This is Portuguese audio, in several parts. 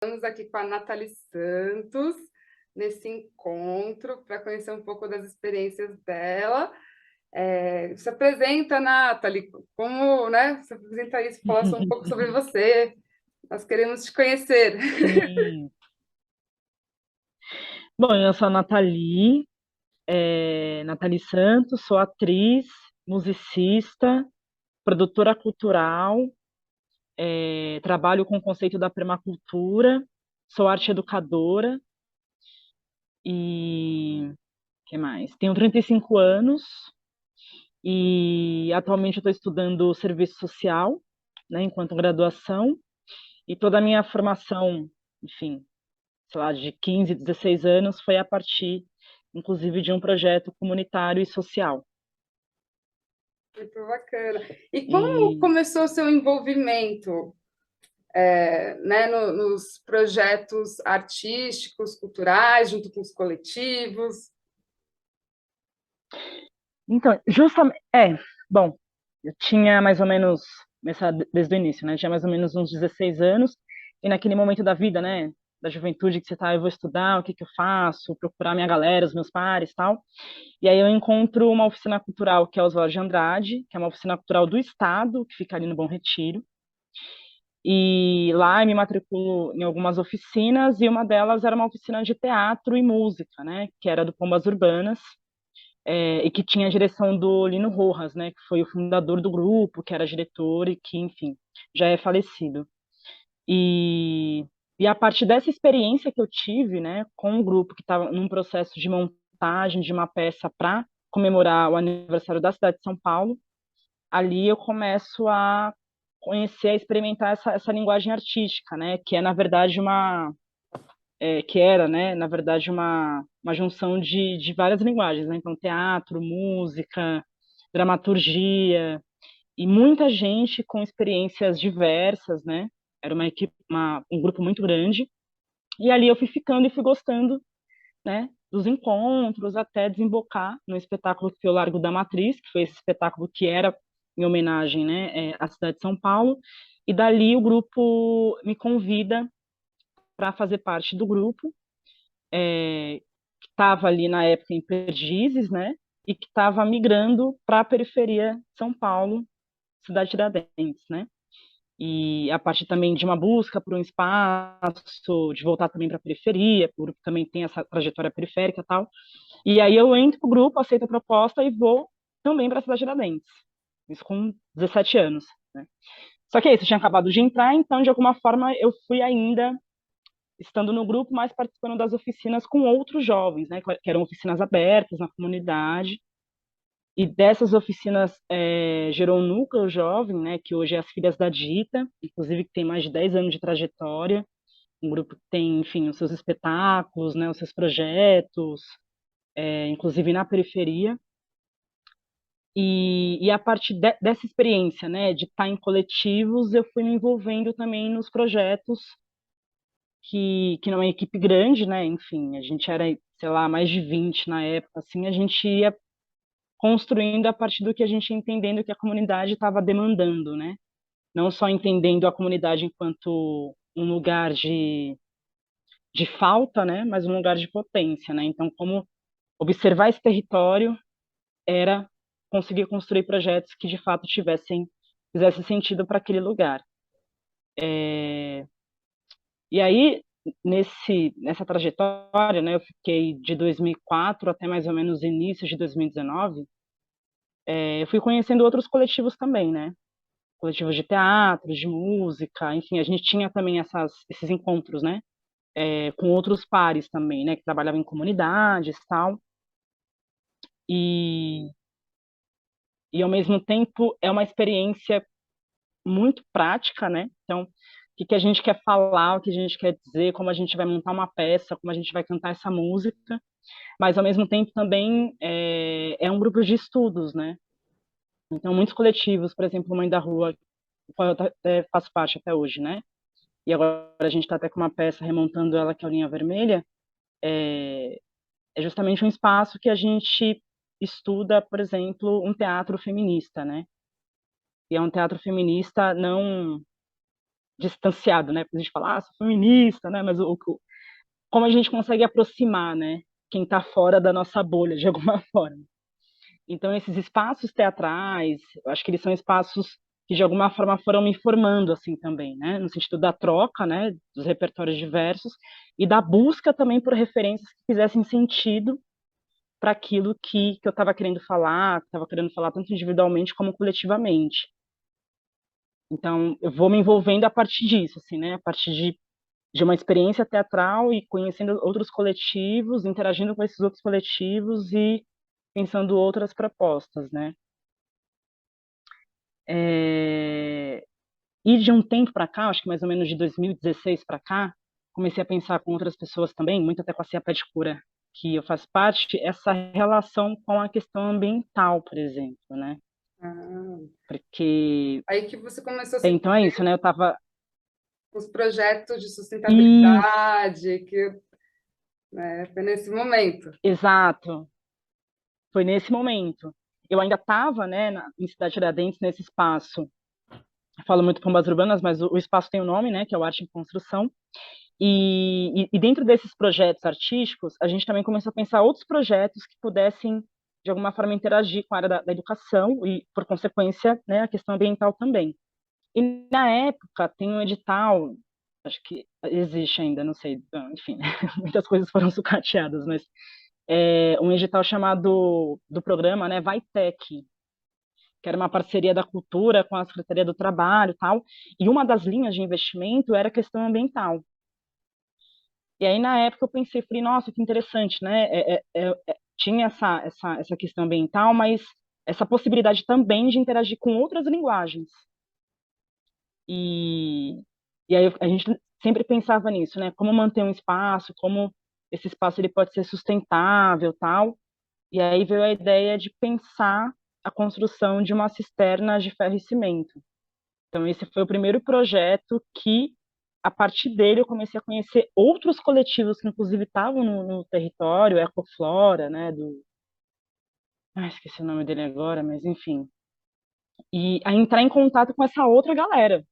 Estamos aqui com a Nathalie Santos, nesse encontro, para conhecer um pouco das experiências dela. Se apresenta, Nathalie, como, né? Se apresenta isso, fala só um pouco sobre você. Nós queremos te conhecer. Sim. Bom, eu sou a Nathalie, Nathalie Santos, sou atriz, musicista, produtora cultural, trabalho com o conceito da permacultura, sou arte educadora e que mais? Tenho 35 anos e atualmente eu estou estudando serviço social, né, enquanto graduação, e toda a minha formação, enfim, sei lá, de 15, 16 anos, foi a partir, inclusive, de um projeto comunitário e social. Muito bacana. E como E, começou o seu envolvimento, né, nos projetos artísticos, culturais, junto com os coletivos? então, justamente, bom, eu tinha mais ou menos, começar desde o início, né, eu tinha mais ou menos uns 16 anos, e naquele momento da vida, né, da juventude que você tá, eu vou estudar, o que que eu faço, procurar minha galera, os meus pares, tal. E aí eu encontro uma oficina cultural que é o Oswald de Andrade, que é uma oficina cultural do Estado, que fica ali no Bom Retiro. E lá eu me matriculo em algumas oficinas, e uma delas era uma oficina de teatro e música, né, que era do Pombas Urbanas, e que tinha a direção do Lino Rojas, né, que foi o fundador do grupo, que era diretor e que, enfim, já é falecido. E, e a partir dessa experiência que eu tive, né, com o grupo que estava num processo de montagem de uma peça para comemorar o aniversário da cidade de São Paulo, ali eu começo a conhecer, a experimentar essa linguagem artística, né, que é na verdade que era, né, na verdade uma junção de várias linguagens, né, então teatro, música, dramaturgia e muita gente com experiências diversas, né, era uma equipe, um grupo muito grande e ali eu fui ficando e fui gostando, né, dos encontros até desembocar no espetáculo que foi o Largo da Matriz, que foi esse espetáculo que era em homenagem, né, à cidade de São Paulo, e dali o grupo me convida para fazer parte do grupo, que estava ali na época em Perdizes, né, e que estava migrando para a periferia de São Paulo, cidade de Tiradentes, né, e a partir também de uma busca por um espaço, de voltar também para a periferia, o grupo também tem essa trajetória periférica e tal. E aí eu entro pro grupo, aceito a proposta e vou também para a cidade de Tiradentes. Isso com 17 anos, né? Só que é isso, eu tinha acabado de entrar, então de alguma forma eu fui ainda estando no grupo, mas participando das oficinas com outros jovens, né? Que eram oficinas abertas na comunidade. E dessas oficinas gerou um núcleo jovem, né? Que hoje é as Filhas da Dita, inclusive que tem mais de 10 anos de trajetória. Um grupo que tem, enfim, os seus espetáculos, né? Os seus projetos, inclusive na periferia. E a partir dessa experiência, né, de estar em coletivos, eu fui me envolvendo também nos projetos que não é uma equipe grande, né, enfim, a gente era, sei lá, mais de 20 na época, assim, a gente ia construindo a partir do que a gente ia entendendo que a comunidade estava demandando, né, não só entendendo a comunidade enquanto um lugar de falta, né, mas um lugar de potência, né, então como observar esse território era conseguir construir projetos que de fato fizessem sentido para aquele lugar. E aí, nessa trajetória, né, eu fiquei de 2004 até mais ou menos início de 2019, eu fui conhecendo outros coletivos também, né, coletivos de teatro, de música, enfim, a gente tinha também esses encontros, né, com outros pares também, né, que trabalhavam em comunidades e tal, e, e ao mesmo tempo é uma experiência muito prática, né? Então, o que que a gente quer falar, o que a gente quer dizer, como a gente vai montar uma peça, como a gente vai cantar essa música, mas ao mesmo tempo também é um grupo de estudos, né? Então, muitos coletivos, por exemplo, Mãe da Rua, do qual eu até faço parte até hoje, né? E agora a gente está até com uma peça remontando ela, que é a Linha Vermelha, é justamente um espaço que a gente estuda, por exemplo, um teatro feminista, né? E é um teatro feminista distanciado, né? Porque a gente fala, sou feminista, né? Mas como a gente consegue aproximar, né? Quem está fora da nossa bolha, de alguma forma. Então, esses espaços teatrais, eu acho que eles são espaços que, de alguma forma, foram me formando, assim, também, né? No sentido da troca, né? Dos repertórios diversos e da busca também por referências que fizessem sentido para aquilo que eu estava querendo falar, tanto individualmente como coletivamente. Então, eu vou me envolvendo a partir disso, assim, né? A partir de uma experiência teatral e conhecendo outros coletivos, interagindo com esses outros coletivos e pensando outras propostas, né? E de um tempo para cá, acho que mais ou menos de 2016 para cá, comecei a pensar com outras pessoas também, muito até com a Cia Pé de Cura, que eu faço parte, essa relação com a questão ambiental, por exemplo, né? Ah, Porque aí que você começou a se então é isso, né? Eu tava os projetos de isso, sustentabilidade, que, né, foi nesse momento. exato, foi nesse momento. Eu ainda estava, né, em Cidade Tiradentes, nesse espaço. Eu falo muito Pombas Urbanas, mas o espaço tem um nome, né, que é o Arte em Construção. E dentro desses projetos artísticos, a gente também começou a pensar outros projetos que pudessem, de alguma forma, interagir com a área da educação e, por consequência, né, a questão ambiental também. E, na época, tem um edital, acho que existe ainda, não sei, enfim, muitas coisas foram sucateadas, mas um edital chamado, do programa, né, Vai Tech, que era uma parceria da cultura com a Secretaria do Trabalho e tal, e uma das linhas de investimento era a questão ambiental. E aí, na época, eu pensei, falei, nossa, que interessante, né? Tinha essa questão ambiental, mas essa possibilidade também de interagir com outras linguagens. E, e aí a gente sempre pensava nisso, né? Como manter um espaço, como esse espaço ele pode ser sustentável, tal. E aí veio a ideia de pensar a construção de uma cisterna de ferro e cimento. Então, esse foi o primeiro projeto que, a partir dele, eu comecei a conhecer outros coletivos que, inclusive, estavam no território, Ecoflora, né, esqueci o nome dele agora, mas enfim. E a entrar em contato com essa outra galera,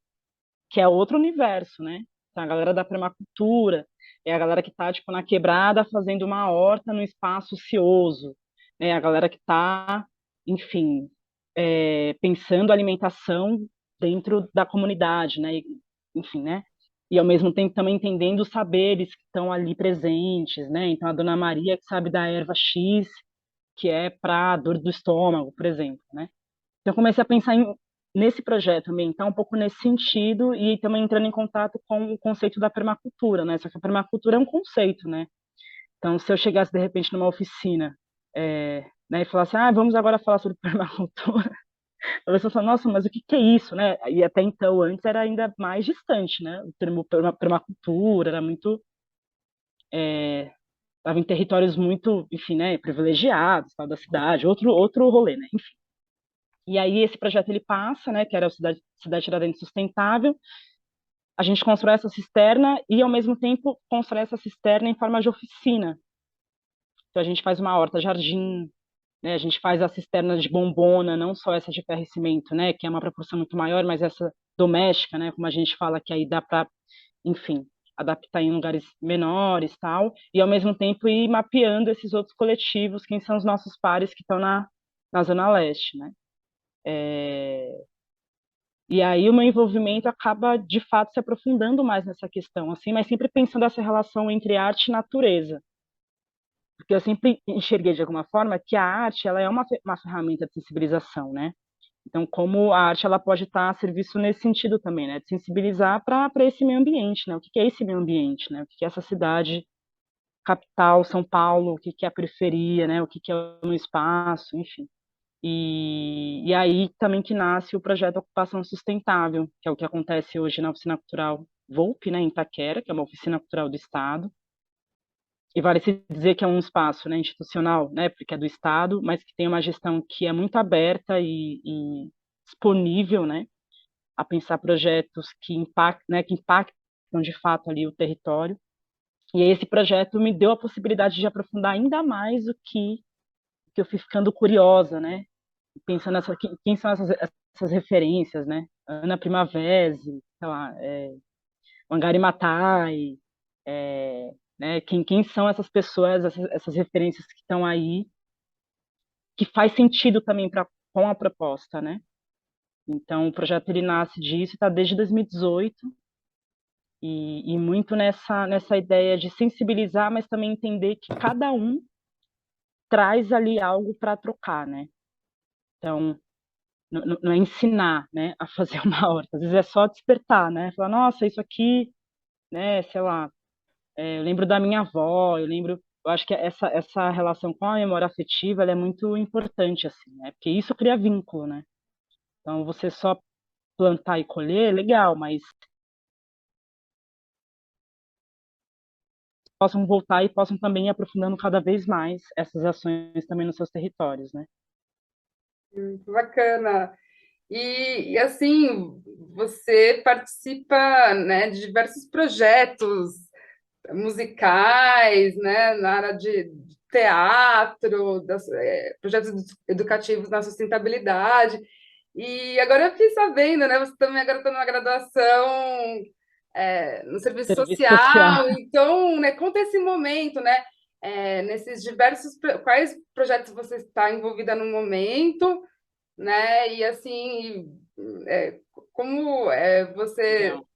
que é outro universo, né? Então, a galera da permacultura, é a galera que está tipo, na quebrada fazendo uma horta no espaço ocioso, né? A galera que está, enfim, pensando a alimentação dentro da comunidade, né? Enfim, né? E ao mesmo tempo também entendendo os saberes que estão ali presentes, né? Então a Dona Maria que sabe da erva X, que é para dor do estômago, por exemplo, né? Então eu comecei a pensar nesse projeto ambiental um pouco nesse sentido e também entrando em contato com o conceito da permacultura, né? Só que a permacultura é um conceito, né? Então se eu chegasse de repente numa oficina, né, e falasse, vamos agora falar sobre permacultura, talvez você fale, nossa, mas o que é isso, né? E até então, antes era ainda mais distante, né? O termo permacultura era muito, estava em territórios muito, enfim, né, privilegiados, tal, da cidade, outro rolê, né? Enfim. E aí esse projeto ele passa, né, que era o Cidade Tiradentes Sustentável. A gente constrói essa cisterna e ao mesmo tempo constrói essa cisterna em forma de oficina. Então a gente faz uma horta-jardim, né? A gente faz a cisterna de bombona, não só essa de ferro e cimento, né? Que é uma proporção muito maior, mas essa doméstica, né? Como a gente fala que aí dá para, enfim, adaptar em lugares menores, tal, e ao mesmo tempo ir mapeando esses outros coletivos, quem são os nossos pares que estão na Zona Leste, né? E aí o meu envolvimento acaba, de fato, se aprofundando mais nessa questão, assim, mas sempre pensando essa relação entre arte e natureza. Porque eu sempre enxerguei, de alguma forma, que a arte ela é uma ferramenta de sensibilização, né? Então, como a arte ela pode estar a serviço nesse sentido também, né? De sensibilizar para esse meio ambiente, né? O que é esse meio ambiente, né? O que é essa cidade, capital, São Paulo, o que é a periferia, né? O que é o espaço, enfim. E aí também que nasce o projeto Ocupação Sustentável, que é o que acontece hoje na Oficina Cultural Volpe, né? Em Itaquera, que é uma oficina cultural do Estado. E vale se dizer que é um espaço, né, institucional, né, porque é do Estado, mas que tem uma gestão que é muito aberta e disponível, né, a pensar projetos que impactam de fato ali o território. E esse projeto me deu a possibilidade de aprofundar ainda mais o que eu fui ficando curiosa, né, pensando quem são essas referências, né? Ana Primavera, sei lá, Wangari Maathai, né? Quem são essas pessoas, essas referências que estão aí, que faz sentido também com a proposta, né? Então, o projeto ele nasce disso, está desde 2018, e muito nessa ideia de sensibilizar, mas também entender que cada um traz ali algo para trocar, né? Então, não é ensinar, né, a fazer uma horta, às vezes é só despertar, né? Falar, nossa, isso aqui, né, sei lá, eu lembro da minha avó, eu acho que essa relação com a memória afetiva, ela é muito importante, assim, né? Porque isso cria vínculo, né? Então, você só plantar e colher, legal, mas possam voltar e possam também ir aprofundando cada vez mais essas ações também nos seus territórios, né? Bacana. Assim, você participa, né, de diversos projetos musicais, né, na área de teatro, projetos educativos na sustentabilidade. E agora eu fiquei sabendo, né, você também agora está numa graduação no serviço Serviço social. social. Então, né, conta esse momento, né, nesses quais projetos você está envolvida no momento, né? E assim, é, como você Legal.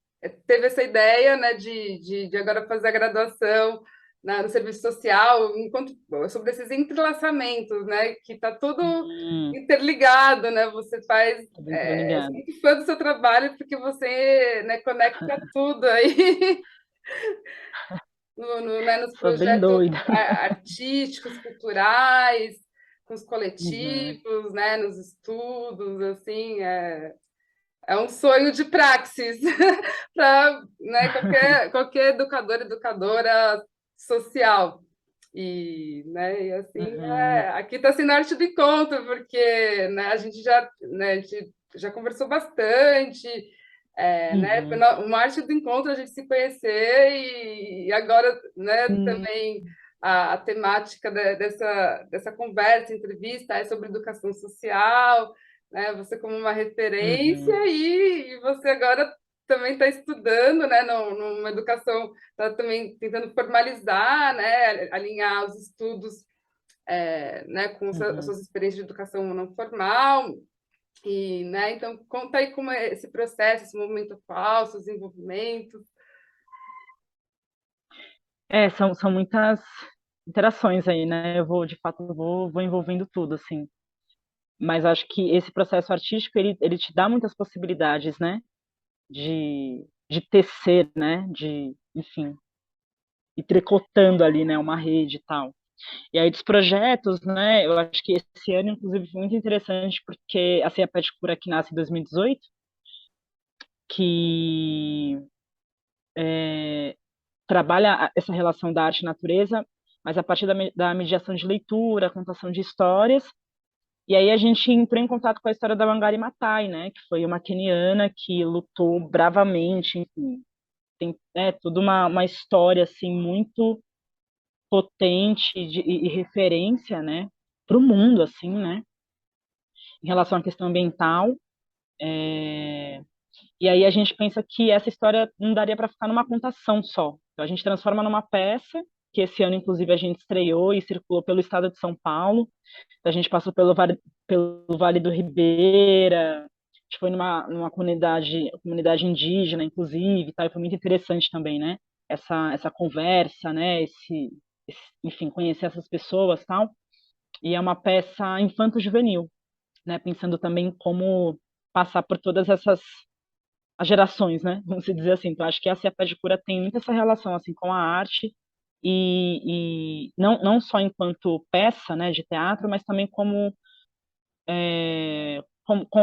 teve essa ideia, né, de agora fazer a graduação no serviço social, enquanto sobre esses entrelaçamentos, né, que está tudo Hum, interligado, né? Você faz, tô bem interligado. sou muito fã do seu trabalho porque você, né, conecta tudo aí né, nos Sou bem projetos doida. artísticos, culturais, com os Uhum. coletivos, né, nos estudos, assim, é um sonho de praxis para, né, qualquer educador, educadora social. E assim, Uhum. aqui está sendo arte do encontro, porque né, a gente já conversou bastante, né, foi Uhum. uma arte do encontro a gente se conhecer e agora, né, Sim. também a temática dessa conversa, entrevista é sobre educação social, né, você como uma referência Uhum. e você agora também está estudando, né, numa educação, está também tentando formalizar, né, alinhar os estudos, né, com as Uhum. suas experiências de educação não formal, né, então conta aí como é esse processo, esse movimento atual, seus desenvolvimentos. São muitas interações aí, né? De fato, vou envolvendo tudo, assim. Mas acho que esse processo artístico, ele te dá muitas possibilidades, né? De tecer, né? Enfim, ir tricotando ali, né? Uma rede e tal. E aí dos projetos, né? Eu acho que esse ano, inclusive, foi muito interessante, porque assim, a Pet Cura que nasce em 2018, que trabalha essa relação da arte e natureza, mas a partir da mediação de leitura, contação de histórias. E aí a gente entrou em contato com a história da Wangari Maathai, né, que foi uma queniana que lutou bravamente, enfim, tem toda uma história assim muito potente e referência, né, para o mundo, assim, né, em relação à questão ambiental. E aí a gente pensa que essa história não daria para ficar numa contação só. Então a gente transforma numa peça, que esse ano, inclusive, a gente estreou e circulou pelo estado de São Paulo. A gente passou pelo Vale do Ribeira, a gente foi numa comunidade indígena, inclusive, tá? E foi muito interessante também, né? Essa conversa, né? Enfim, conhecer essas pessoas, tal. E é uma peça infanto-juvenil, né? Pensando também como passar por todas essas as gerações, né? Vamos dizer assim. Então, acho que a Cepa de Cura tem muito essa relação assim com a arte e não só enquanto peça, né, de teatro, mas também com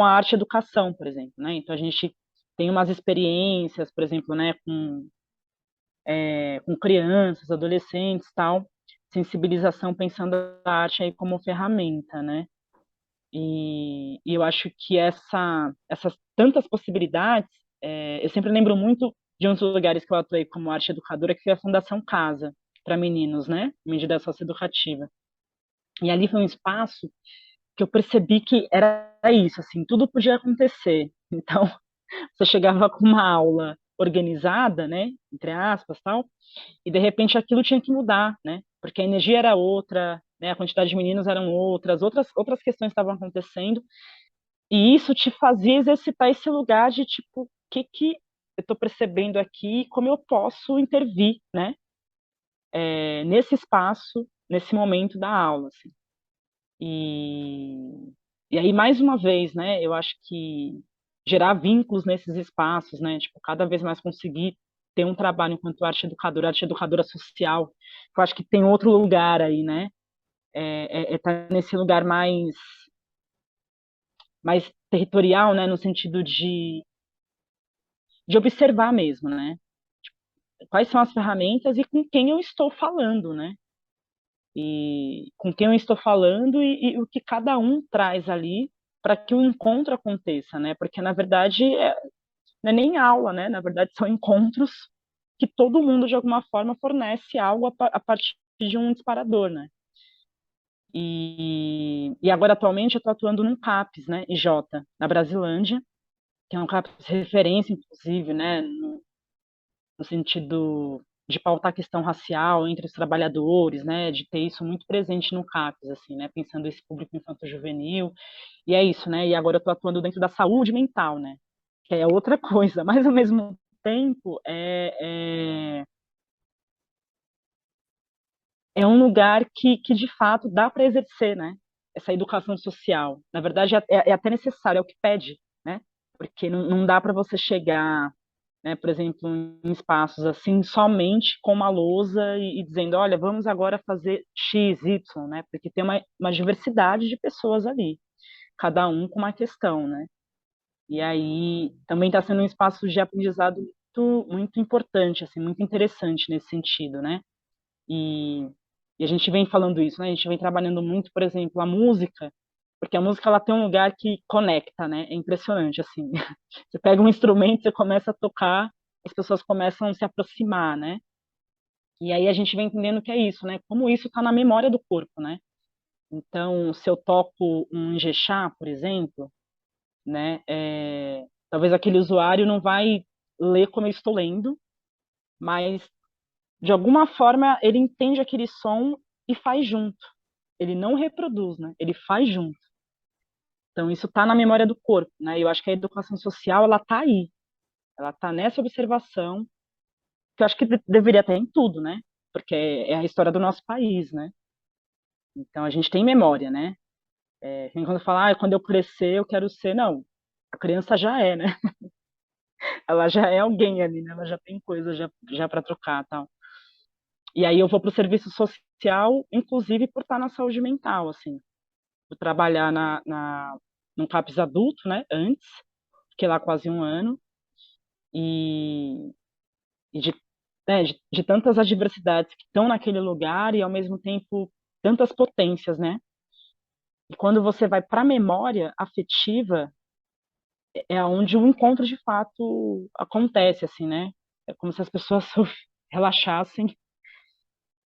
a arte educação, por exemplo, né? Então a gente tem umas experiências, por exemplo, né, com crianças, adolescentes, tal, sensibilização pensando a arte aí como ferramenta, né? E eu acho que essas tantas possibilidades, eu sempre lembro muito de um dos lugares que eu atuei como arte educadora, que foi a Fundação Casa, para meninos, né? Medida socioeducativa. E ali foi um espaço que eu percebi que era isso, assim, tudo podia acontecer. Então, você chegava com uma aula organizada, né, entre aspas, tal, e de repente aquilo tinha que mudar, né, porque a energia era outra, né, a quantidade de meninos eram outras questões estavam acontecendo, e isso te fazia exercitar esse lugar de tipo, o que que eu estou percebendo aqui, como eu posso intervir, né, nesse espaço, nesse momento da aula, assim. E, e aí, mais uma vez, né, eu acho que gerar vínculos nesses espaços, né, tipo, cada vez mais conseguir ter um trabalho enquanto arte educadora social, que eu acho que tem outro lugar aí, né, tá nesse lugar mais territorial, né, no sentido de observar mesmo, né, quais são as ferramentas e com quem eu estou falando, né, e com quem eu estou falando e o que cada um traz ali para que o encontro aconteça, né? Porque na verdade não é nem aula, né? Na verdade são encontros que todo mundo de alguma forma fornece algo a partir de um disparador, né? E agora atualmente eu estou atuando num CAPES, né? IJ, na Brasilândia, que é um CAPES referência, inclusive, né? No sentido de pautar a questão racial entre os trabalhadores, né, de ter isso muito presente no CAPES, assim, né, pensando esse público infanto-juvenil, e é isso, né, e agora eu estou atuando dentro da saúde mental, né, que é outra coisa, mas ao mesmo tempo é um lugar que de fato dá para exercer, né, essa educação social. Na verdade, é até necessário, é o que pede, né, porque não dá para você chegar, né, por exemplo, em espaços assim, somente com uma lousa e dizendo, olha, vamos agora fazer X, Y, né, porque tem uma diversidade de pessoas ali, cada um com uma questão, né, e aí também está sendo um espaço de aprendizado muito importante, assim, muito interessante nesse sentido, né, e, e a gente vem falando isso, né, a gente vem trabalhando muito, por exemplo, a música, porque a música ela tem um lugar que conecta, né, é impressionante, assim, você pega um instrumento, você começa a tocar, as pessoas começam a se aproximar, né? E aí a gente vem entendendo que é isso, né? Como isso está na memória do corpo, né? Então, se eu toco um ingexá, por exemplo, né? Talvez aquele usuário não vai ler como eu estou lendo, mas de alguma forma ele entende aquele som e faz junto. Ele não reproduz, né? Ele faz junto. Então, isso está na memória do corpo, né? E eu acho que a educação social, ela está aí. Ela está nessa observação que eu acho que deveria ter em tudo, né? Porque é a história do nosso país, né? Então a gente tem memória, né? Tem quando fala, quando eu crescer eu quero ser, não. A criança já é, né? Ela já é alguém ali, né? Ela já tem coisa já para trocar, tal. E aí eu vou para o serviço social, inclusive por estar na saúde mental, assim, por trabalhar num CAPS adulto, né? Antes, fiquei lá quase um ano e, e de tantas adversidades que estão naquele lugar e ao mesmo tempo tantas potências, né? E quando você vai para a memória afetiva, é onde o encontro de fato acontece, assim, né? É como se as pessoas relaxassem,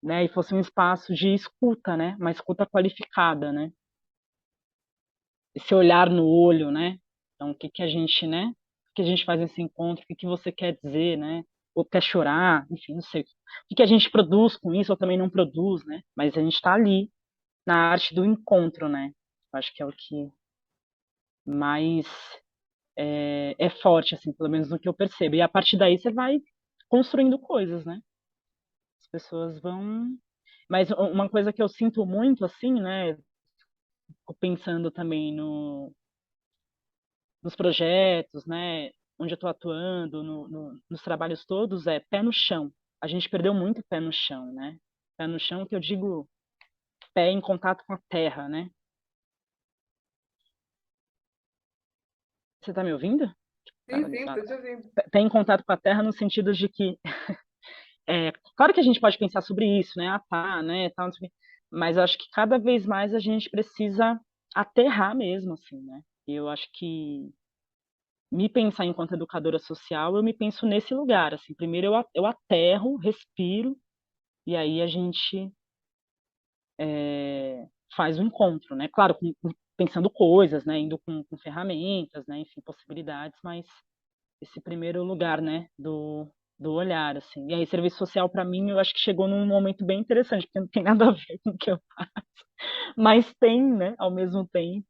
né? E fosse um espaço de escuta, né? Uma escuta qualificada, né? Esse olhar no olho, né? Então, o que que a gente, né? O que a gente faz nesse encontro? O que que você quer dizer, né? Ou quer chorar? Enfim, não sei. O que que a gente produz com isso ou também não produz, né? Mas a gente está ali na arte do encontro, né? Eu acho que é o que mais é forte, assim, pelo menos no que eu percebo. E a partir daí você vai construindo coisas, né? As pessoas vão. Mas uma coisa que eu sinto muito, assim, né? Pensando também nos projetos, né? Onde eu estou atuando, nos trabalhos todos, é pé no chão. A gente perdeu muito pé no chão, né? Pé no chão, que eu digo pé em contato com a terra, né? Você está me ouvindo? Sim, sim, tô te ouvindo. Pé em contato com a terra no sentido de que claro que a gente pode pensar sobre isso, né? Ah, tá, né? Tal, não sei o quê. Mas eu acho que cada vez mais a gente precisa aterrar mesmo, assim, né? E eu acho que me pensar enquanto educadora social, eu me penso nesse lugar, assim. Primeiro eu aterro, respiro, e aí a gente faz um encontro, né? Claro, com pensando coisas, né, indo com ferramentas, né, enfim, possibilidades, mas esse primeiro lugar, né, do olhar, assim. E aí, serviço social, para mim, eu acho que chegou num momento bem interessante, porque não tem nada a ver com o que eu faço, mas tem, né, ao mesmo tempo,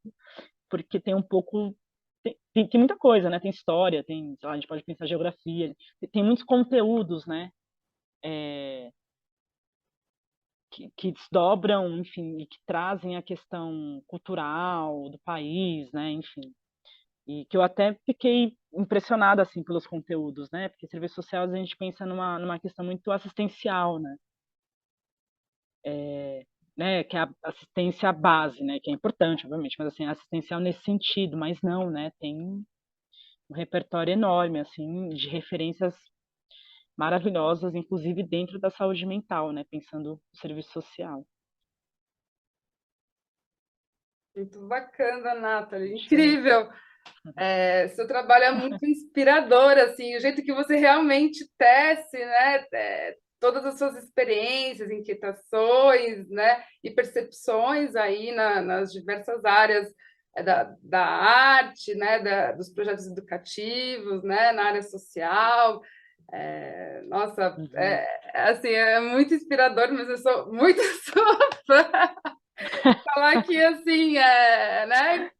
porque tem um pouco. Tem muita coisa, né? Tem história, tem, sei lá, a gente pode pensar geografia, tem muitos conteúdos, né? Que desdobram, enfim, e que trazem a questão cultural do país, né? Enfim, e que eu até fiquei impressionada assim pelos conteúdos, né? Porque serviço social a gente pensa numa questão muito assistencial, né? Que é a assistência base, né? Que é importante, obviamente, mas assim, assistencial nesse sentido, mas não, né? Tem um repertório enorme assim de referências maravilhosas, inclusive dentro da saúde mental, né? Pensando no serviço social. Muito bacana, Nathalie. Acho que é isso. Incrível. Seu trabalho é muito inspirador, assim, o jeito que você realmente tece, né? Todas as suas experiências, inquietações, né? E percepções aí nas diversas áreas da arte, né? Dos projetos educativos, né? Na área social. Nossa, Uhum. assim, é muito inspirador, mas eu sou muito sua fã. Falar que, assim, né?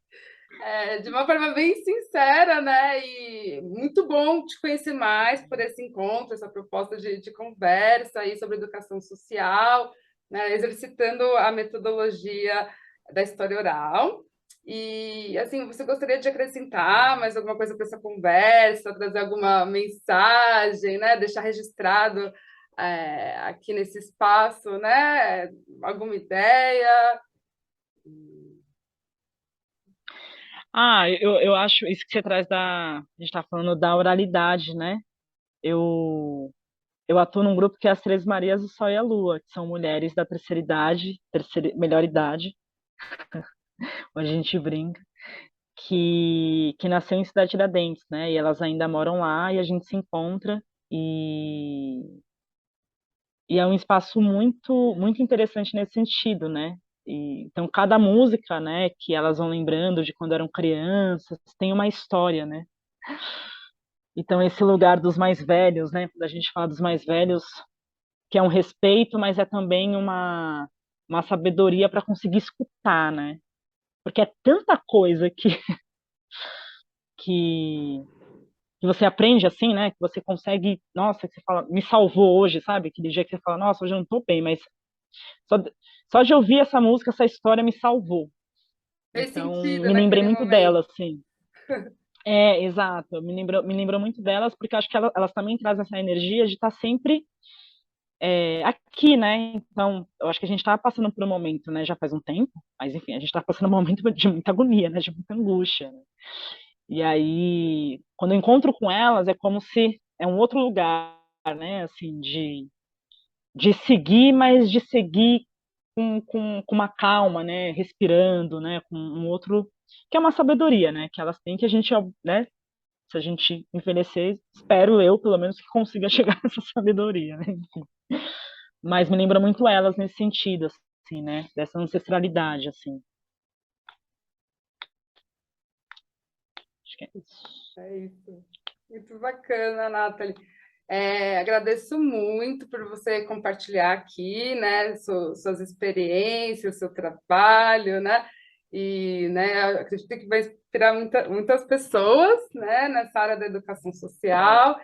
De uma forma bem sincera, né? E muito bom te conhecer mais por esse encontro, essa proposta de conversa aí sobre educação social, né? Exercitando a metodologia da história oral. E, assim, você gostaria de acrescentar mais alguma coisa para essa conversa, trazer alguma mensagem, né? Deixar registrado aqui nesse espaço, né? Alguma ideia? Eu acho isso que você traz a gente está falando da oralidade, né? Eu, eu atuo num grupo que é as Três Marias, o Sol e a Lua, que são mulheres da terceira idade, melhor idade, onde a gente brinca, que nasceu em Cidade Tiradentes, né? E elas ainda moram lá e a gente se encontra e, e é um espaço muito interessante nesse sentido, né? Então cada música, né, que elas vão lembrando de quando eram crianças, tem uma história, né? Então esse lugar dos mais velhos, né? Quando a gente fala dos mais velhos, que é um respeito, mas é também uma sabedoria para conseguir escutar, né? Porque é tanta coisa que, que você aprende assim, né? Que você consegue, nossa, que você fala, me salvou hoje, sabe? Aquele dia que você fala, nossa, hoje eu não tô bem, mas só, só de ouvir essa música, essa história me salvou. Fez Então, sentido me lembrei naquele muito momento. dela, assim. É, exato. Me lembrou muito delas, porque acho que elas também trazem essa energia de estar sempre aqui, né? Então, eu acho que a gente está passando por um momento, né? Já faz um tempo, mas enfim, a gente está passando um momento de muita agonia, né? De muita angústia, né? E aí, quando eu encontro com elas, é como se é um outro lugar, né? Assim, de seguir, mas de seguir com uma calma, né? Respirando, né? Com um outro que é uma sabedoria, né? Que elas têm que a gente, né? Se a gente envelhecer, espero eu, pelo menos, que consiga chegar nessa sabedoria, né? Mas me lembra muito elas nesse sentido, assim, né? Dessa ancestralidade, assim. Acho que é isso. É isso. Muito bacana, Nathalie. Agradeço muito por você compartilhar aqui, né, suas experiências, seu trabalho, né? E, né, acredito que vai inspirar muitas pessoas, né, nessa área da educação social.